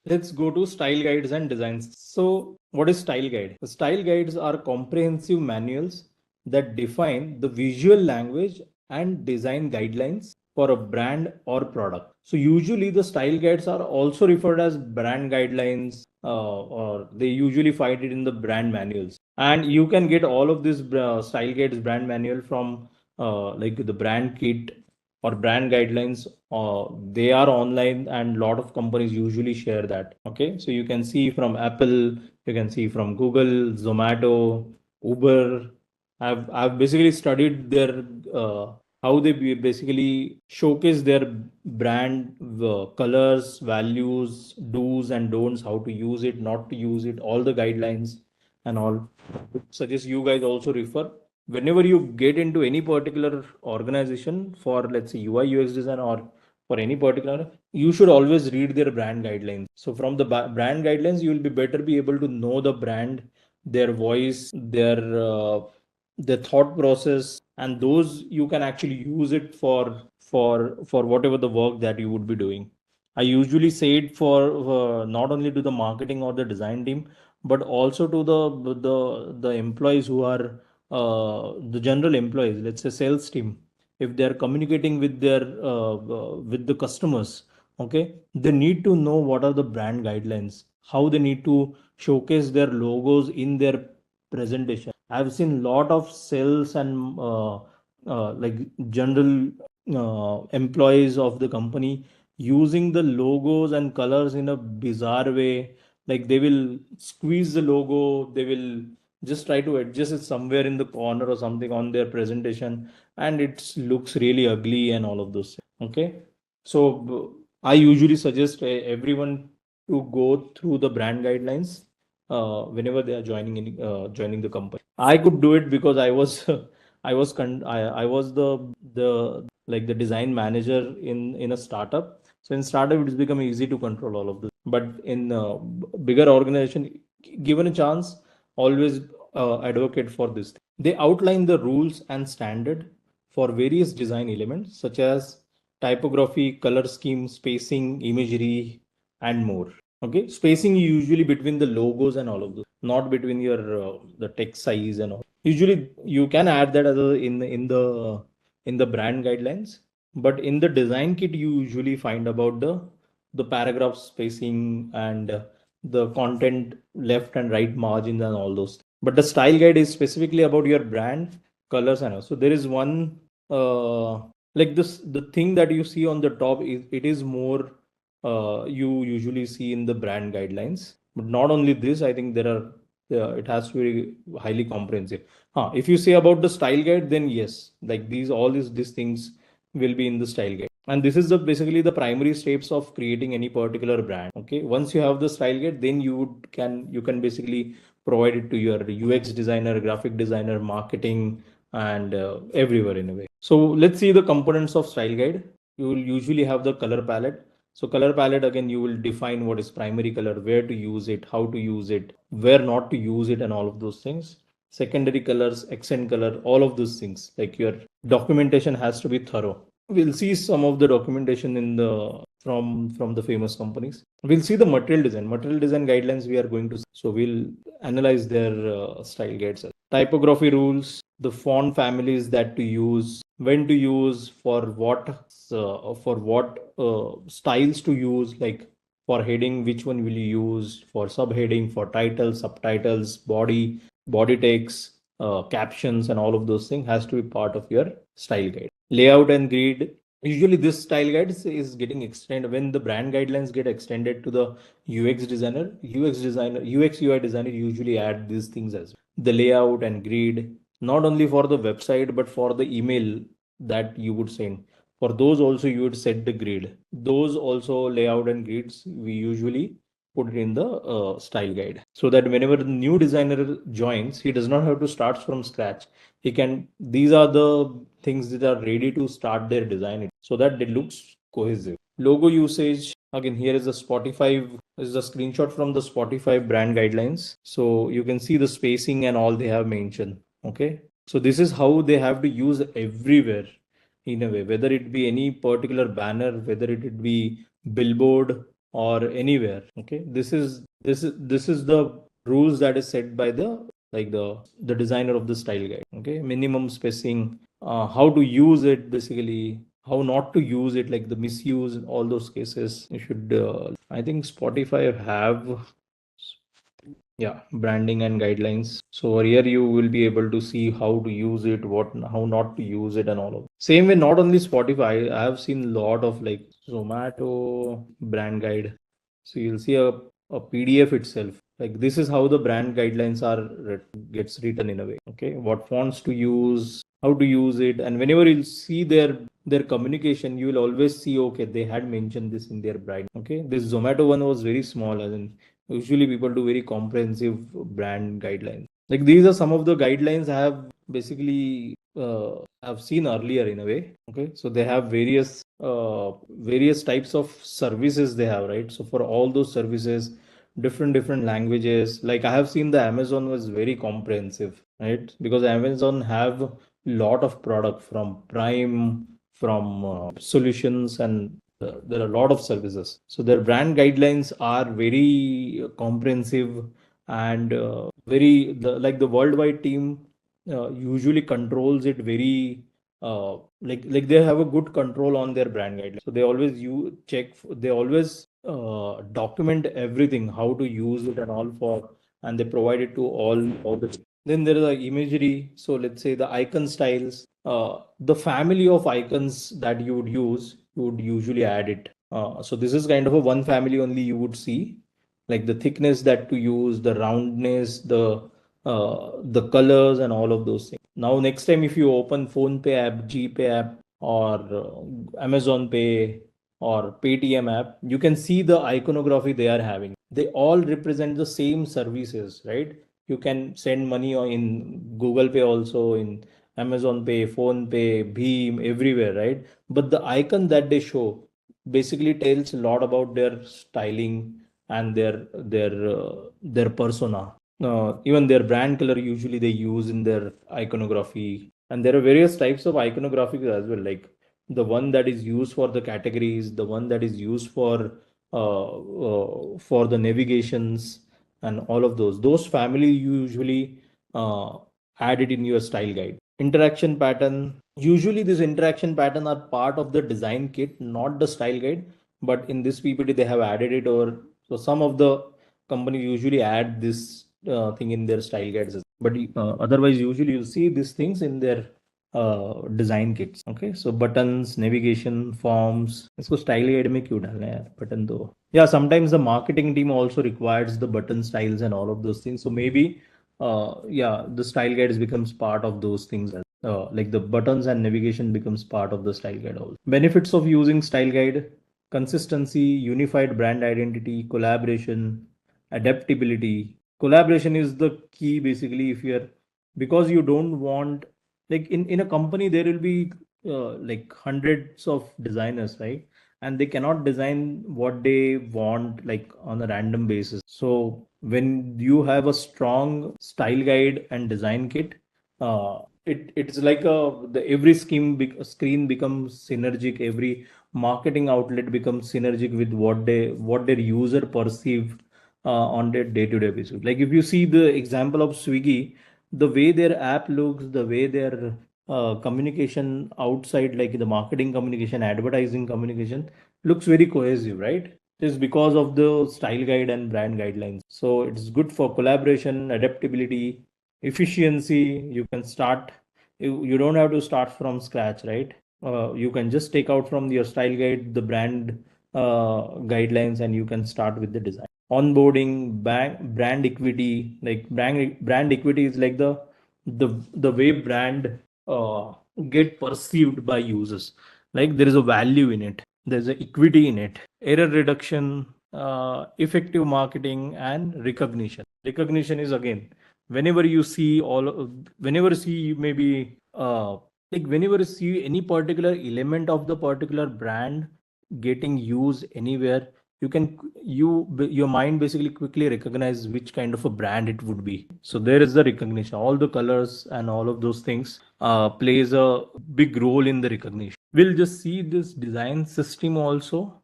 Let's go to style guides and designs. So, what is style guide? The style guides are comprehensive manuals that define the visual language and design guidelines for a brand or product. So, usually the style guides are also referred as brand guidelines, or they usually find it in the brand manuals. And you can get all of this style guides brand manual from like the brand kit or brand guidelines. They are online and lot of companies usually share that. Okay, so you can see from Apple, you can see from Google, Zomato, Uber. I've basically studied their how they basically showcase their brand colors, values, do's and don'ts, how to use it, not to use it, all the guidelines and all. Suggest you guys also refer whenever you get into any particular organization for, let's say, UI UX design, or for any particular, you should always read their brand guidelines. So from the brand guidelines, you will be better be able to know the brand, their voice, their thought process, and those you can actually use it for whatever the work that you would be doing. I usually say it for not only to the marketing or the design team, but also to the employees who are the general employees, let's say sales team. If they are communicating with the customers, okay, they need to know what are the brand guidelines, how they need to showcase their logos in their presentation. I've seen lot of sales and like general employees of the company using the logos and colors in a bizarre way. Like they will squeeze the logo, they will just try to adjust it somewhere in the corner or something on their presentation, and it looks really ugly and all of those things. Okay, so I usually suggest everyone to go through the brand guidelines whenever they are joining the company. I could do it because I was I was the like the design manager in a startup. So in startup, it has become easy to control all of this. But in bigger organization, given a chance, always advocate for this. They outline the rules and standard for various design elements such as typography, color scheme, spacing, imagery, and more. Okay, spacing usually between the logos and all of those, not between your the text size and all. Usually, you can add that as a, in the brand guidelines, but in the design kit, you usually find about the paragraph spacing and the content left and right margins and all those. But the style guide is specifically about your brand colors and all. So there is one like this, the thing that you see on the top is it is more you usually see in the brand guidelines. But not only this, I think there are it has to be highly comprehensive. If you say about the style guide, then yes, like these all these things will be in the style guide. And this is the basically the primary steps of creating any particular brand. Okay, once you have the style guide, then you can basically provide it to your UX designer, graphic designer, marketing, and everywhere in a way. So let's see the components of style guide. You will usually have the color palette. So color palette, again, you will define what is primary color, where to use it, how to use it, where not to use it, and all of those things. Secondary colors, accent color, all of those things. Like your documentation has to be thorough. We'll see some of the documentation in the from the famous companies. We'll see the material design guidelines we are going to see. So we'll analyze their style guides. Typography rules, the font families that to use, when to use, for what styles to use, like for heading, which one will you use, for subheading, for titles, subtitles, body text, captions, and all of those things has to be part of your style guide. Layout and grid. Usually, this style guide is getting extended when the brand guidelines get extended to the UX UI designer usually add these things as well. The layout and grid, not only for the website but for the email that you would send. For those also, you would set the grid. Those also layout and grids we usually put it in the style guide, so that whenever the new designer joins, he does not have to start from scratch. He can, these are the things that are ready to start their design so that it looks cohesive. Logo usage, again, here is the Spotify, is the screenshot from the Spotify brand guidelines. So you can see the spacing and all they have mentioned. Okay, so this is how they have to use everywhere in a way, whether it be any particular banner, whether it be billboard, or anywhere. Okay, this is the rules that is set by the, like the designer of the style guide. Okay, minimum spacing, how to use it basically, how not to use it, like the misuse, all those cases you should. I think Spotify have, yeah, branding and guidelines. So here you will be able to see how to use it, what, how not to use it, and all of. Same way, not only Spotify, I have seen a lot of like Zomato brand guide. So you'll see a PDF itself. Like this is how the brand guidelines are gets written in a way. Okay, what fonts to use, how to use it, and whenever you'll see their communication, you will always see, okay, they had mentioned this in their brand. Okay, this Zomato one was very small, as in usually people do very comprehensive brand guidelines. Like these are some of the guidelines I have basically have seen earlier in a way. Okay, so they have various types of services they have, right? So for all those services, different languages. Like I have seen the Amazon was very comprehensive, right? Because Amazon have lot of product from Prime, from solutions, and there are a lot of services. So their brand guidelines are very comprehensive, and like the worldwide team usually controls it very, like they have a good control on their brand guidelines. So they always you check, they always document everything, how to use it and all for, and they provide it to all the. Then there is the imagery. So let's say the icon styles, the family of icons that you would use, you would usually add it. So this is kind of a one family only you would see, like the thickness that to use, the roundness, the colors, and all of those things. Now, next time if you open Phone Pay app, GPay app, or Amazon Pay or Paytm app, you can see the iconography they are having. They all represent the same services, right? You can send money in Google Pay, also in Amazon Pay, Phone Pay, Beam, everywhere, right? But the icon that they show basically tells a lot about their styling and their persona. Even their brand color usually they use in their iconography, and there are various types of iconography as well, like the one that is used for the categories, the one that is used for the navigations, and all of those family you usually add it in your style guide. Interaction pattern, usually this interaction pattern are part of the design kit, not the style guide, but in this PPT they have added it. Or so some of the companies usually add this thing in their style guides, but otherwise usually you see these things in their design kits. Okay, so buttons, navigation, forms. इसको style guide में क्यों डालना है यार button तो. Yeah, sometimes the marketing team also requires the button styles and all of those things. So maybe yeah, the style guides becomes part of those things. Like the buttons and navigation becomes part of the style guide also. Benefits of using style guide: consistency, unified brand identity, collaboration, adaptability. Collaboration is the key basically. If you're, because you don't want, like in a company there will be like hundreds of designers, right? And they cannot design what they want like on a random basis. So when you have a strong style guide and design kit, it's like the every screen becomes synergic, every marketing outlet becomes synergic with what their user perceive on their day-to-day basis. Like if you see the example of Swiggy, the way their app looks, the way their communication outside, like the marketing communication, advertising communication, looks very cohesive, right? It is because of the style guide and brand guidelines. So it's good for collaboration, adaptability, efficiency. You can start, you don't have to start from scratch, right? You can just take out from your style guide the brand guidelines, and you can start with the design. Onboarding, brand equity. Like brand equity is like the way brand uh, get perceived by users. Like there is a value in it, there's a equity in it. Error reduction, effective marketing, and recognition. Recognition is again, whenever you see whenever you see maybe like whenever you see any particular element of the particular brand getting used anywhere, you can your mind basically quickly recognize which kind of a brand it would be. So there is the recognition, all the colors and all of those things plays a big role in the recognition. We'll just see this design system also.